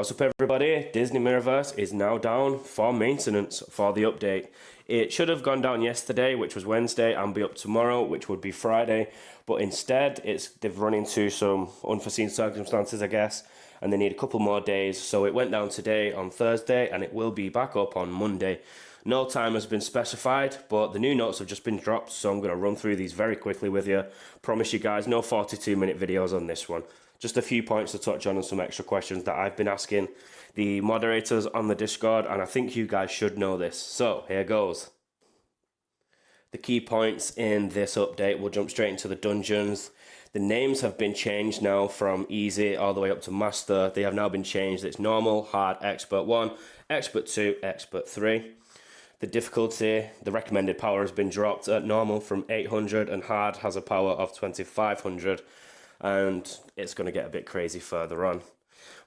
What's up everybody? Disney Mirrorverse is now down for maintenance for the update. It should have gone down yesterday, which was Wednesday, and be up tomorrow, which would be Friday, but instead they've run into some unforeseen circumstances, I guess, and they need a couple more days, so it went down today on Thursday and it will be back up on Monday. No time has been specified, but the new notes have just been dropped, so I'm going to run through these very quickly with you. Promise you guys, no 42-minute videos on this one. Just a few points to touch on and some extra questions that I've been asking the moderators on the Discord, and I think you guys should know this. So, here goes. The key points in this update, we'll jump straight into the dungeons. The names have been changed now from easy all the way up to master. They have now been changed. It's normal, hard, expert 1, expert 2, expert 3. The difficulty, the recommended power has been dropped at normal from 800, and hard has a power of 2500. And it's going to get a bit crazy further on.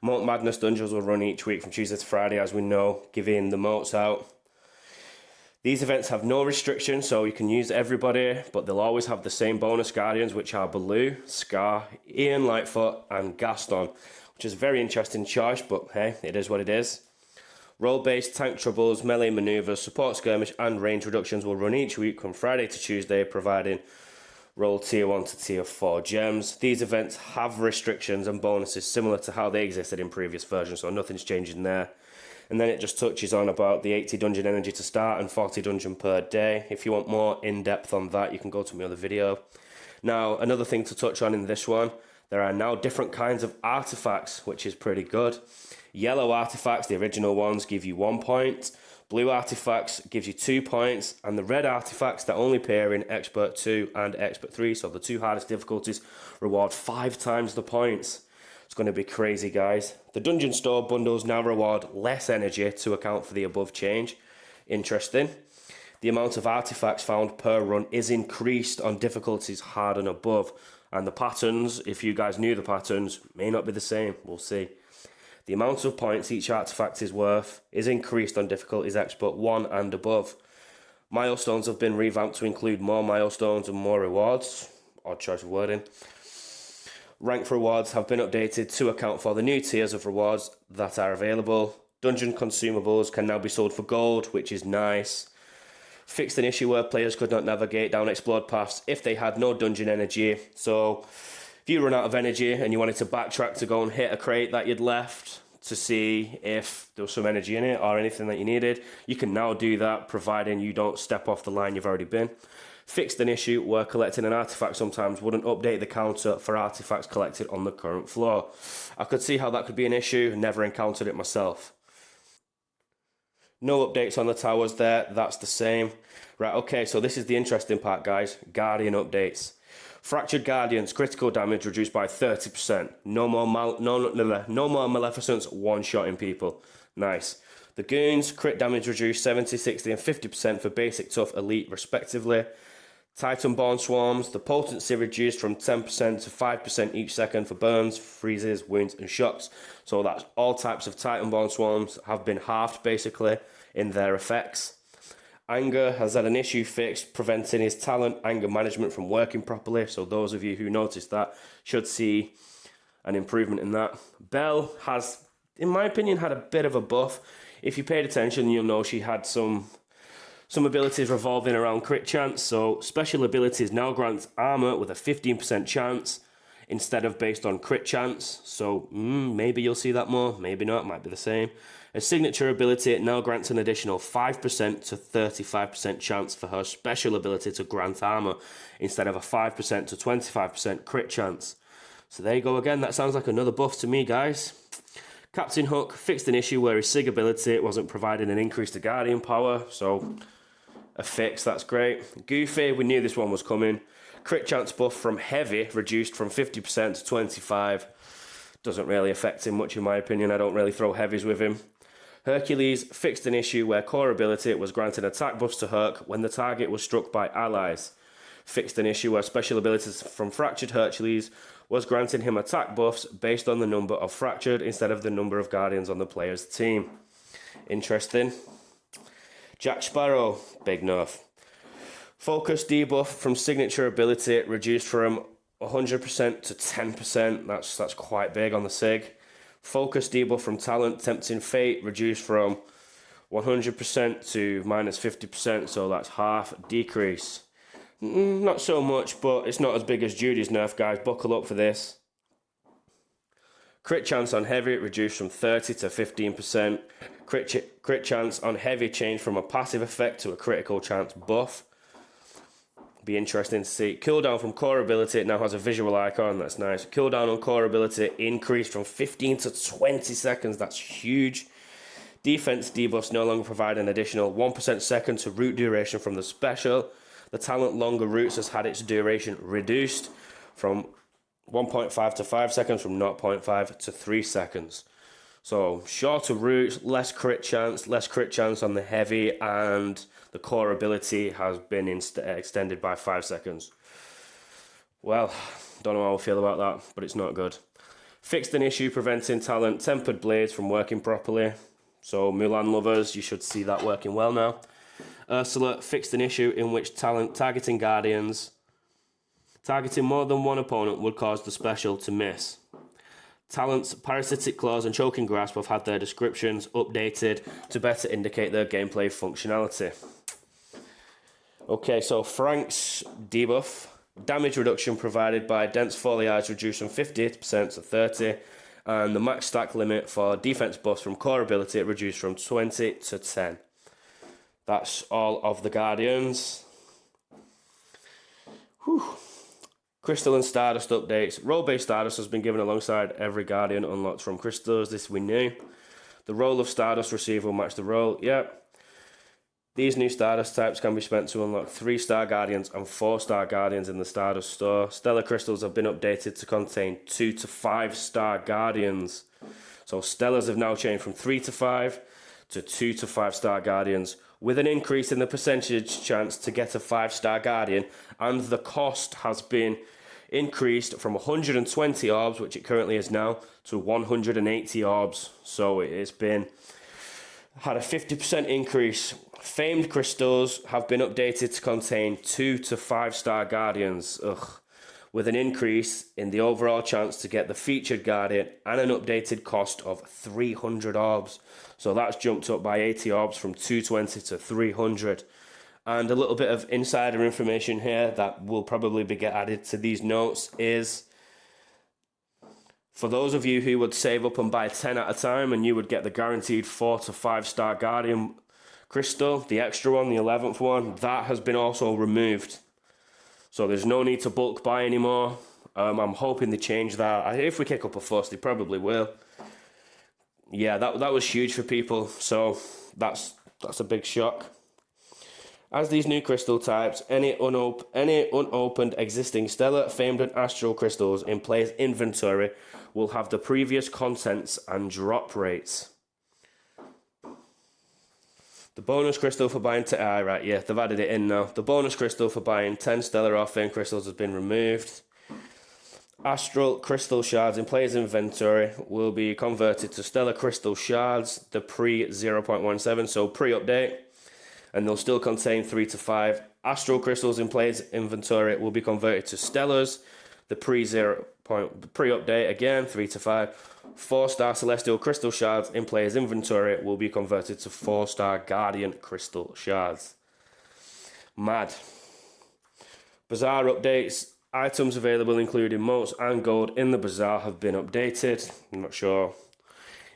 Moat Madness dungeons will run each week from Tuesday to Friday, as we know, giving the moats out. These events have no restrictions, so you can use everybody, but they'll always have the same bonus guardians, which are Baloo, Scar, Ian Lightfoot, and Gaston, which is a very interesting choice, but hey, it is what it is. Role-based tank troubles, melee maneuvers, support skirmish, and range reductions will run each week from Friday to Tuesday, providing roll tier 1 to tier 4 gems. These events have restrictions and bonuses similar to how they existed in previous versions, so nothing's changing there. And then it just touches on about the 80 dungeon energy to start and 40 dungeon per day. If you want more in-depth on that, you can go to my other video. Now, another thing to touch on in this one, there are now different kinds of artifacts, which is pretty good. Yellow artifacts, the original ones, give you 1 point. Blue artifacts gives you 2 points, and the red artifacts that only appear in Expert 2 and Expert 3, so the two hardest difficulties, reward 5 times the points. It's going to be crazy, guys. The Dungeon Store bundles now reward less energy to account for the above change. Interesting. The amount of artifacts found per run is increased on difficulties hard and above, and the patterns, if you guys knew the patterns, may not be the same. We'll see. The amount of points each artifact is worth is increased on difficulties Expert 1 and above. Milestones have been revamped to include more milestones and more rewards. Odd choice of wording. Rank rewards have been updated to account for the new tiers of rewards that are available. Dungeon consumables can now be sold for gold, which is nice. Fixed an issue where players could not navigate down explored paths if they had no dungeon energy. So if you run out of energy and you wanted to backtrack to go and hit a crate that you'd left to see if there was some energy in it or anything that you needed, you can now do that, providing you don't step off the line you've already been. Fixed an issue where collecting an artifact sometimes wouldn't update the counter for artifacts collected on the current floor. I could see how that could be an issue, never encountered it myself. No updates on the towers there, that's the same. Right, okay, so this is the interesting part, guys. Guardian updates. Fractured Guardians, critical damage reduced by 30%. No more Maleficents one-shotting people. Nice. The Goons, crit damage reduced 70, 60 and 50% for basic, tough, elite respectively. Titanborn Swarms, the potency reduced from 10% to 5% each second for burns, freezes, wounds and shocks. So that's all types of Titanborn Swarms have been halved basically in their effects. Anger has had an issue fixed, preventing his talent anger management from working properly. So those of you who noticed that should see an improvement in that. Belle has, in my opinion, had a bit of a buff. If you paid attention, you'll know she had some abilities revolving around crit chance. So special abilities now grants armor with a 15% chance instead of based on crit chance. So maybe you'll see that more, maybe not, might be the same. A signature ability now grants an additional 5% to 35% chance for her special ability to grant armor instead of a 5% to 25% crit chance. So there you go again, that sounds like another buff to me, guys. Captain Hook fixed an issue where his SIG ability wasn't providing an increase to Guardian power, so a fix, that's great. Goofy, we knew this one was coming. Crit chance buff from Heavy reduced from 50% to 25%. Doesn't really affect him much in my opinion, I don't really throw heavies with him. Hercules fixed an issue where core ability was granting attack buffs to Herc when the target was struck by allies. Fixed an issue where special abilities from Fractured Hercules was granting him attack buffs based on the number of Fractured instead of the number of Guardians on the player's team. Interesting. Jack Sparrow, big nerf. Focus debuff from signature ability reduced from 100% to 10%. That's quite big on the SIG. Focus debuff from talent, Tempting Fate, reduced from 100% to minus 50%, so that's half decrease. Not so much, but it's not as big as Judy's nerf, guys. Buckle up for this. Crit chance on heavy reduced from 30 to 15%. Crit chance on heavy changed from a passive effect to a critical chance buff. Be interesting to see. Cooldown from core ability, it now has a visual icon, that's nice. Cooldown on core ability increased from 15 to 20 seconds, that's huge. Defense debuffs no longer provide an additional 1% second to root duration from the special. The talent longer roots has had its duration reduced from 1.5 to 5 seconds, from 0.5 to 3 seconds. So shorter roots, less crit chance on the heavy, and the core ability has been extended by 5 seconds. Well, don't know how I feel about that, but it's not good. Fixed an issue preventing talent Tempered Blades from working properly. So Mulan lovers, you should see that working well now. Ursula fixed an issue in which talent targeting guardians, targeting more than one opponent would cause the special to miss. Talents Parasitic Claws and Choking Grasp have had their descriptions updated to better indicate their gameplay functionality. Okay, so Frank's debuff. Damage reduction provided by Dense Foliage reduced from 50% to 30%, and the max stack limit for defense buffs from core ability reduced from 20 to 10. That's all of the Guardians. Whew. Crystalline Stardust updates. Role-based Stardust has been given alongside every Guardian unlocked from Crystals. This we knew. The role of Stardust receiver will match the role. Yep. These new Stardust types can be spent to unlock 3-star Guardians and 4-star Guardians in the Stardust store. Stellar Crystals have been updated to contain 2 to 5-star Guardians. So Stellars have now changed from 3 to 5 to 2 to 5-star Guardians, with an increase in the percentage chance to get a 5-star Guardian, and the cost has been increased from 120 orbs, which it currently is now, to 180 orbs. So it's been had a 50% increase. Famed crystals have been updated to contain 2 to 5-star Guardians, with an increase in the overall chance to get the featured Guardian and an updated cost of 300 orbs. So that's jumped up by 80 orbs from 220 to 300. And a little bit of insider information here that will probably be added to these notes is, for those of you who would save up and buy 10 at a time, and you would get the guaranteed 4 to 5-star Guardian crystal, the extra one, the 11th one, that has been also removed. So there's no need to bulk buy anymore. I'm hoping they change that. If we kick up a fuss, they probably will. Yeah, that was huge for people. So that's a big shock. As these new crystal types, any unopened existing stellar, famed, and astral crystals in player's inventory will have the previous contents and drop rates. The bonus crystal for buying they've added it in now. The bonus crystal for buying 10 stellar or famed crystals has been removed. Astral crystal shards in player's inventory will be converted to stellar crystal shards, the pre-0.17, so pre-update, and they'll still contain 3 to 5. Astral crystals in player's inventory will be converted to stellars, the pre-update, again, 3 to 5. 4-star celestial crystal shards in player's inventory will be converted to 4-star guardian crystal shards. Mad. Bazaar updates. Items available including motes and gold in the bazaar have been updated. I'm not sure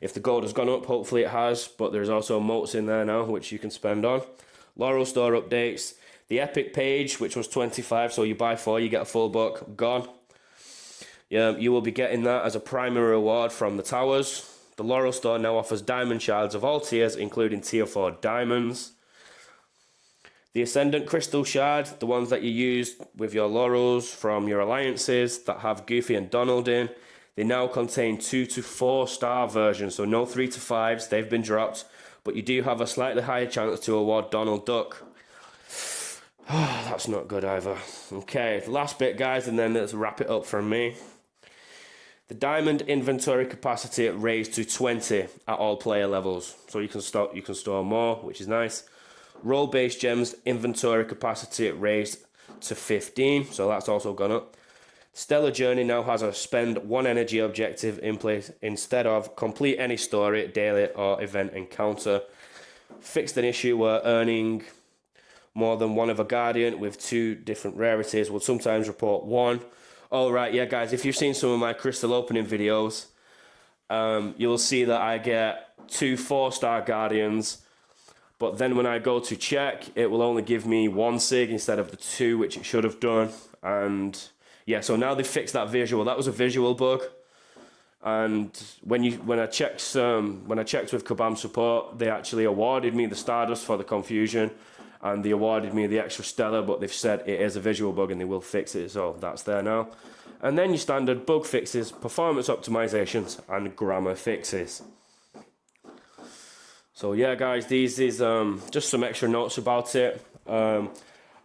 if the gold has gone up, hopefully it has, but there's also motes in there now which you can spend on. Laurel store updates. The epic page, which was 25, so you buy 4, you get a full book, gone. Yeah, you will be getting that as a primary reward from the towers. The Laurel store now offers diamond shards of all tiers, including tier 4 diamonds. The Ascendant Crystal Shard, the ones that you use with your Laurels from your alliances that have Goofy and Donald in, they now contain 2 to 4-star versions, so no 3 to 5s, they've been dropped, but you do have a slightly higher chance to award Donald Duck. That's not good either. Okay, the last bit, guys, and then let's wrap it up from me. The diamond inventory capacity raised to 20 at all player levels, so you can store more, which is nice. Role-based gems inventory capacity raised to 15, so that's also gone up. Stellar Journey now has a spend 1 energy objective in place instead of complete any story, daily, or event encounter. Fixed an issue where earning more than one of a Guardian with 2 different rarities will sometimes report 1. Oh, right, yeah, guys, if you've seen some of my crystal opening videos, you'll see that I get 2 4-star Guardians, but then when I go to check, it will only give me 1 SIG instead of the 2, which it should have done. And yeah, so now they fixed that visual. That was a visual bug. And when I checked with Kabam support, they actually awarded me the Stardust for the confusion, and they awarded me the extra Stellar, but they've said it is a visual bug and they will fix it, so that's there now. And then your standard bug fixes, performance optimizations, and grammar fixes. So yeah, guys, these is just some extra notes about it.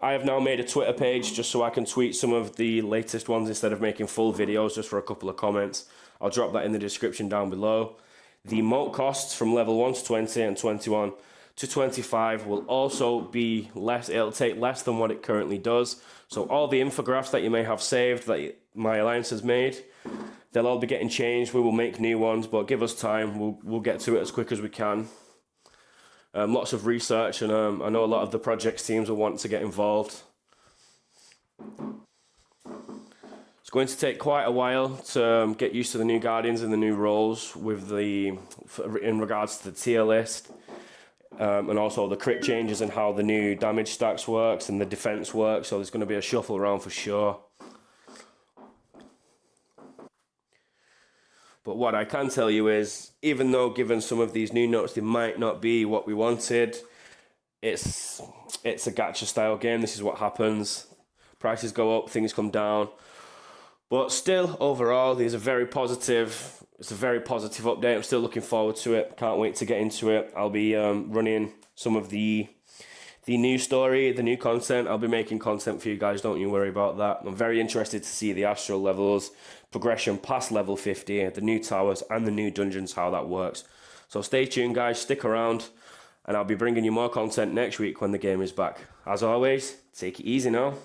I have now made a Twitter page just so I can tweet some of the latest ones instead of making full videos just for a couple of comments. I'll drop that in the description down below. The emote costs from level 1 to 20 and 21 to 25 will also be less. It'll take less than what it currently does. So all the infographs that you may have saved that my alliance has made, they'll all be getting changed. We will make new ones, but give us time. We'll get to it as quick as we can. Lots of research, and I know a lot of the projects teams will want to get involved. It's going to take quite a while to get used to the new Guardians and the new roles with in regards to the tier list, and also the crit changes and how the new damage stacks works and the defense works. So there's going to be a shuffle around for sure. But what I can tell you is, even though given some of these new notes, they might not be what we wanted, it's a gacha style game. This is what happens. Prices go up, things come down. But still, overall, it's a very positive update. I'm still looking forward to it. Can't wait to get into it. I'll be running some of the new story, the new content. I'll be making content for you guys, don't you worry about that. I'm very interested to see the astral levels, progression past level 50, the new towers and the new dungeons, how that works. So stay tuned, guys, stick around, and I'll be bringing you more content next week when the game is back. As always, take it easy now.